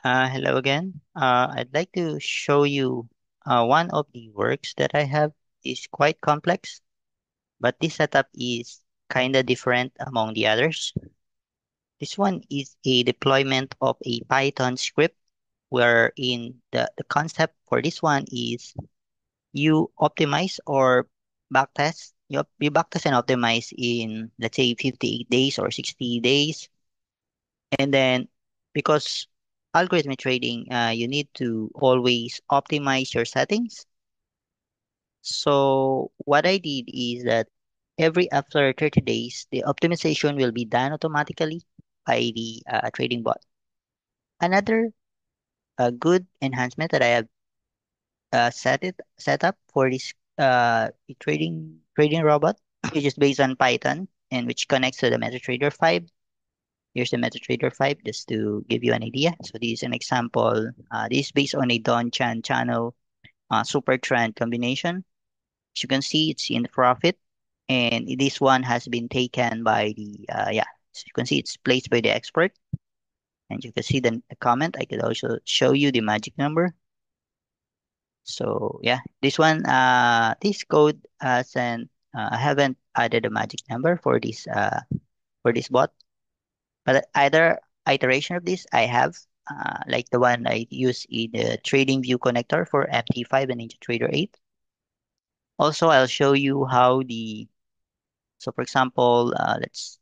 Hello again. I'd like to show you one of the works that I have is quite complex, but this setup is kind of different among the others. This one is a deployment of a Python script wherein the concept for this one is you optimize or backtest. You backtest and optimize in, let's say, 58 days or 60 days. And then because algorithmic trading, you need to always optimize your settings. So what I did is that every after 30 days, the optimization will be done automatically by the trading bot. Another good enhancement that I have set up for this trading robot, which is based on Python and which connects to the MetaTrader 5. Here's the MetaTrader 5 just to give you an idea. So this is an example. This is based on a Don Chan channel super trend combination. As you can see, it's in profit, and this one has been taken by the As you can see, it's placed by the expert, and you can see the comment. I could also show you the magic number. So yeah, this one, this code hasn't I haven't added a magic number for this bot. But either iteration of this I have, like the one I use in the TradingView connector for MT5 and NinjaTrader 8. Also, I'll show you how so for example, let's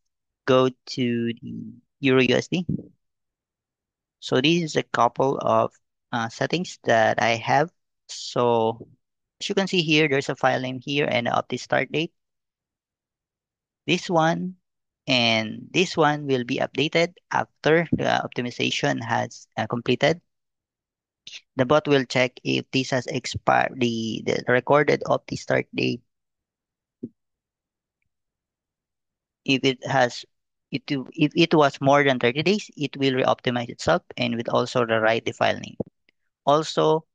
go to the Euro USD. So this is a couple of settings that I have. So as you can see here, there's a file name here and of the start date. This one and this one will be updated after the optimization has completed. The bot will check if this has expired, the recorded of the start date. If it has, if it was more than 30 days, it will re-optimize itself and will also rewrite the file name. Also,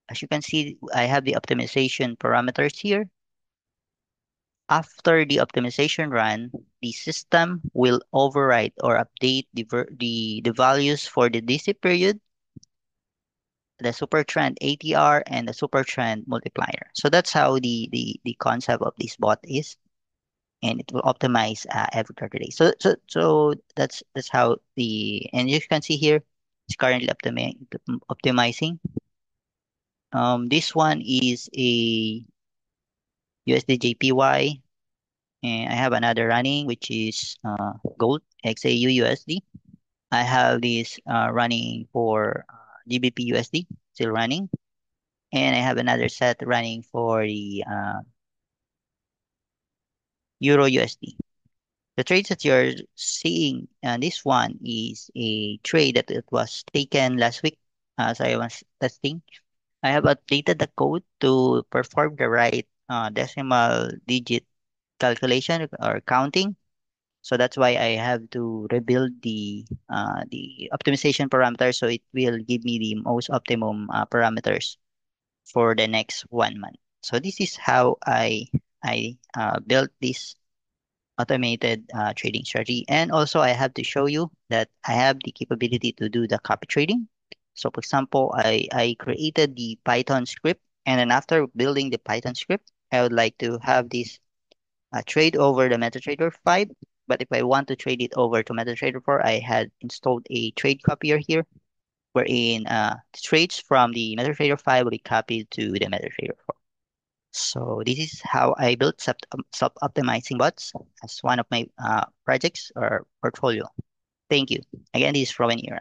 as you can see, I have the optimization parameters here. After the optimization run, the system will overwrite or update the values for the DC period, the super trend ATR, and the super trend multiplier. So that's how the concept of this bot is, and it will optimize every 30 days. So that's how and you can see here it's currently optimizing. This one is a USD JPY, and I have another running which is Gold XAU USD. I have this running for GBP USD still running, and I have another set running for the Euro USD. The trades that you're seeing, this one is a trade that it was taken last week as I was testing. I have updated the code to perform the right decimal digit calculation or counting. So that's why I have to rebuild the optimization parameters so it will give me the most optimum parameters for the next 1 month. So this is how I built this automated trading strategy. And also, I have to show you that I have the capability to do the copy trading. So, for example, I created the Python script, and then after building the Python script, I would like to have this trade over the MetaTrader 5. But if I want to trade it over to MetaTrader 4, I had installed a trade copier here, wherein trades from the MetaTrader 5 will be copied to the MetaTrader 4. So this is how I built self-optimizing bots as one of my projects or portfolio. Thank you. Again, this is Rowan here.